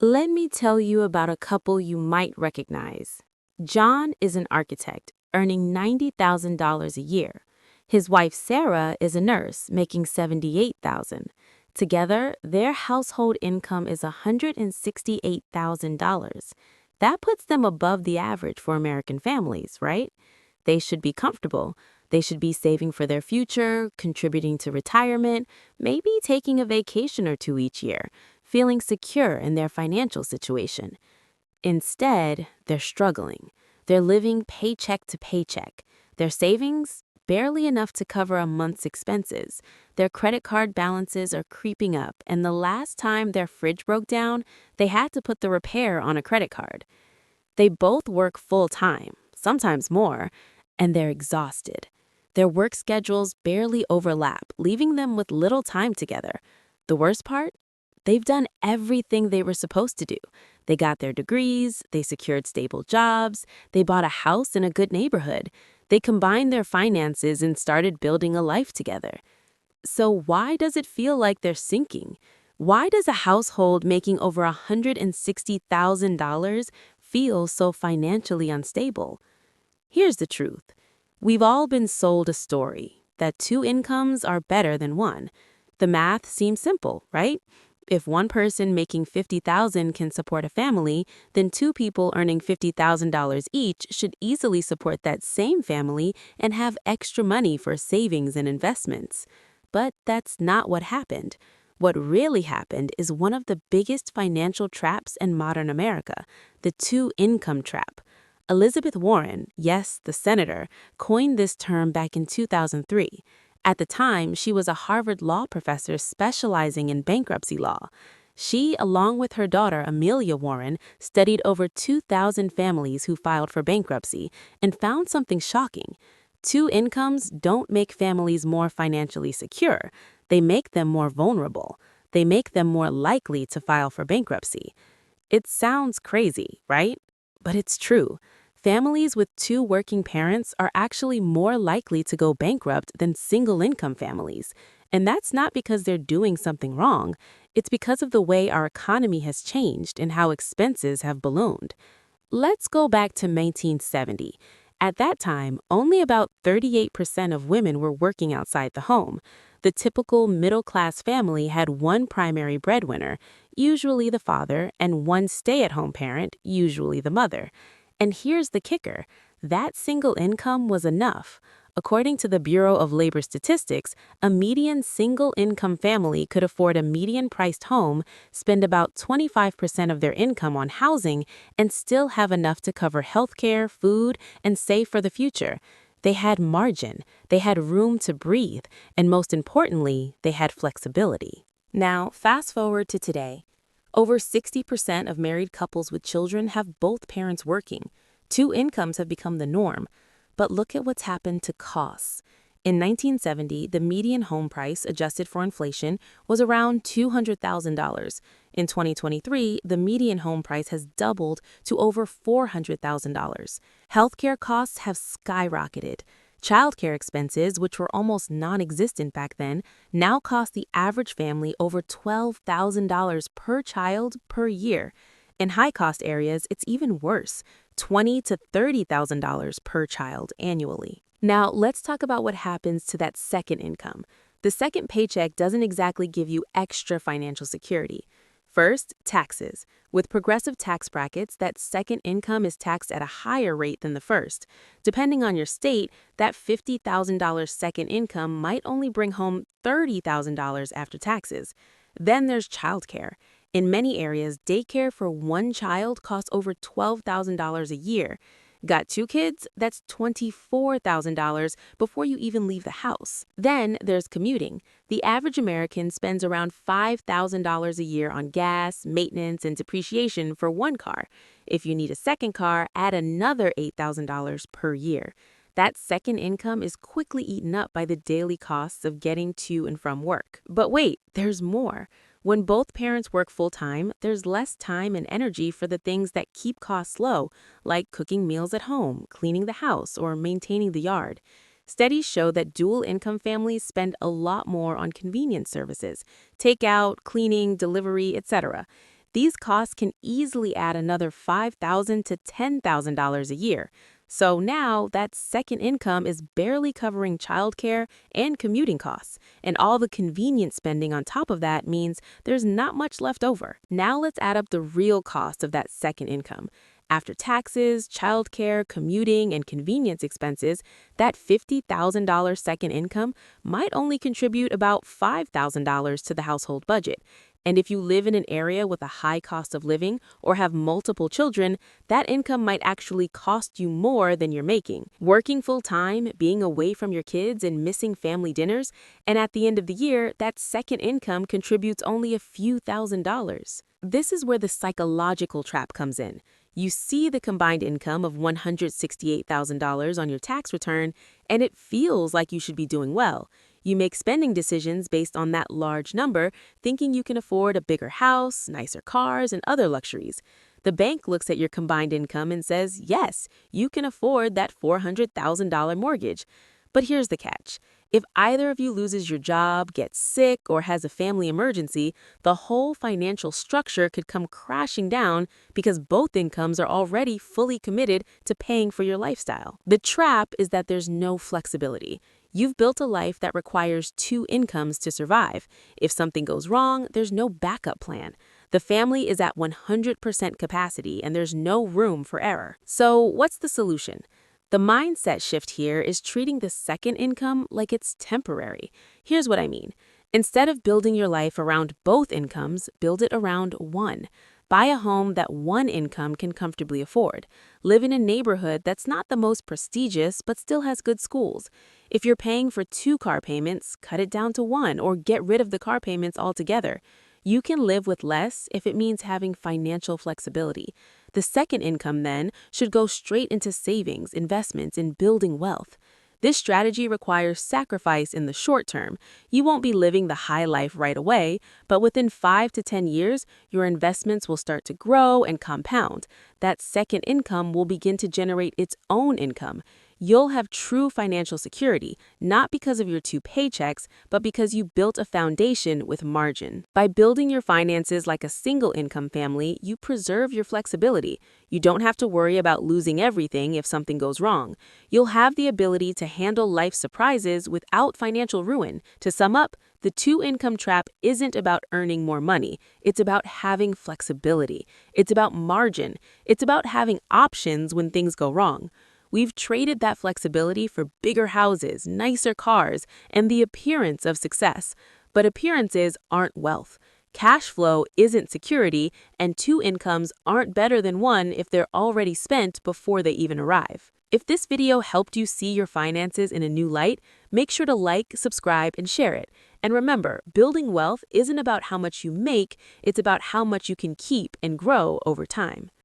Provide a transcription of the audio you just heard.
Let me tell you about a couple you might recognize. John is an architect, earning $90,000 a year. His wife Sarah is a nurse, making $78,000. Together, their household income is $168,000. That puts them above the average for American families, right? They should be comfortable. They should be saving for their future, contributing to retirement, maybe taking a vacation or two each year, feeling secure in their financial situation. Instead, they're struggling. They're living paycheck to paycheck. Their savings? Barely enough to cover a month's expenses. Their credit card balances are creeping up, and the last time their fridge broke down, they had to put the repair on a credit card. They both work full time, sometimes more, and they're exhausted. Their work schedules barely overlap, leaving them with little time together. The worst part? They've done everything they were supposed to do. They got their degrees, they secured stable jobs, they bought a house in a good neighborhood. They combined their finances and started building a life together. So why does it feel like they're sinking? Why does a household making over $160,000 feel so financially unstable? Here's the truth. We've all been sold a story that two incomes are better than one. The math seems simple, right? If one person making $50,000 can support a family, then two people earning $50,000 each should easily support that same family and have extra money for savings and investments. But that's not what happened. What really happened is one of the biggest financial traps in modern America, the two-income trap. Elizabeth Warren, yes, the senator, coined this term back in 2003. At the time, she was a Harvard law professor specializing in bankruptcy law. She, along with her daughter Amelia Warren, studied over 2,000 families who filed for bankruptcy and found something shocking. Two incomes don't make families more financially secure. They make them more vulnerable. They make them more likely to file for bankruptcy. It sounds crazy, right? But it's true. Families with two working parents are actually more likely to go bankrupt than single-income families. And that's not because they're doing something wrong. It's because of the way our economy has changed and how expenses have ballooned. Let's go back to 1970. At that time, only about 38% of women were working outside the home. The typical middle-class family had one primary breadwinner, usually the father, and one stay-at-home parent, usually the mother. And here's the kicker. That single income was enough. According to the Bureau of Labor Statistics, a median single-income family could afford a median-priced home, spend about 25% of their income on housing, and still have enough to cover healthcare, food, and save for the future. They had margin, they had room to breathe, and most importantly, they had flexibility. Now, fast forward to today. Over 60% of married couples with children have both parents working. Two incomes have become the norm. But look at what's happened to costs. In 1970, the median home price, adjusted for inflation, was around $200,000. In 2023, the median home price has doubled to over $400,000. Healthcare costs have skyrocketed. Childcare expenses, which were almost non-existent back then, now cost the average family over $12,000 per child per year. In high-cost areas, it's even worse, $20,000 to $30,000 per child annually. Now, let's talk about what happens to that second income. The second paycheck doesn't exactly give you extra financial security. First, taxes. With progressive tax brackets, that second income is taxed at a higher rate than the first. Depending on your state, that $50,000 second income might only bring home $30,000 after taxes. Then there's childcare. In many areas, daycare for one child costs over $12,000 a year. Got two kids? That's $24,000 before you even leave the house. Then there's commuting. The average American spends around $5,000 a year on gas, maintenance, and depreciation for one car. If you need a second car, add another $8,000 per year. That second income is quickly eaten up by the daily costs of getting to and from work. But wait, there's more. When both parents work full-time, there's less time and energy for the things that keep costs low, like cooking meals at home, cleaning the house, or maintaining the yard. Studies show that dual-income families spend a lot more on convenience services, takeout, cleaning, delivery, etc. These costs can easily add another $5,000 to $10,000 a year. So now that second income is barely covering childcare and commuting costs, and all the convenience spending on top of that means there's not much left over. Now let's add up the real cost of that second income. After taxes, childcare, commuting, and convenience expenses, that $50,000 second income might only contribute about $5,000 to the household budget. And if you live in an area with a high cost of living or have multiple children, that income might actually cost you more than you're making. Working full time, being away from your kids, and missing family dinners, and at the end of the year, that second income contributes only a few $1,000s. This is where the psychological trap comes in. You see the combined income of $168,000 on your tax return, and it feels like you should be doing well. You make spending decisions based on that large number, thinking you can afford a bigger house, nicer cars, and other luxuries. The bank looks at your combined income and says, yes, you can afford that $400,000 mortgage. But here's the catch. If either of you loses your job, gets sick, or has a family emergency, the whole financial structure could come crashing down because both incomes are already fully committed to paying for your lifestyle. The trap is that there's no flexibility. You've built a life that requires two incomes to survive. If something goes wrong, there's no backup plan. The family is at 100% capacity and there's no room for error. So what's the solution? The mindset shift here is treating the second income like it's temporary. Here's what I mean. Instead of building your life around both incomes, build it around one. Buy a home that one income can comfortably afford. Live in a neighborhood that's not the most prestigious but still has good schools. If you're paying for two car payments, cut it down to one or get rid of the car payments altogether. You can live with less if it means having financial flexibility. The second income, then, should go straight into savings, investments, and building wealth. This strategy requires sacrifice in the short term. You won't be living the high life right away, but within 5 to 10 years, your investments will start to grow and compound. That second income will begin to generate its own income. You'll have true financial security, not because of your two paychecks, but because you built a foundation with margin. By building your finances like a single income family, you preserve your flexibility. You don't have to worry about losing everything if something goes wrong. You'll have the ability to handle life's surprises without financial ruin. To sum up, the two-income trap isn't about earning more money. It's about having flexibility. It's about margin. It's about having options when things go wrong. We've traded that flexibility for bigger houses, nicer cars, and the appearance of success. But appearances aren't wealth. Cash flow isn't security, and two incomes aren't better than one if they're already spent before they even arrive. If this video helped you see your finances in a new light, make sure to like, subscribe, and share it. And remember, building wealth isn't about how much you make, it's about how much you can keep and grow over time.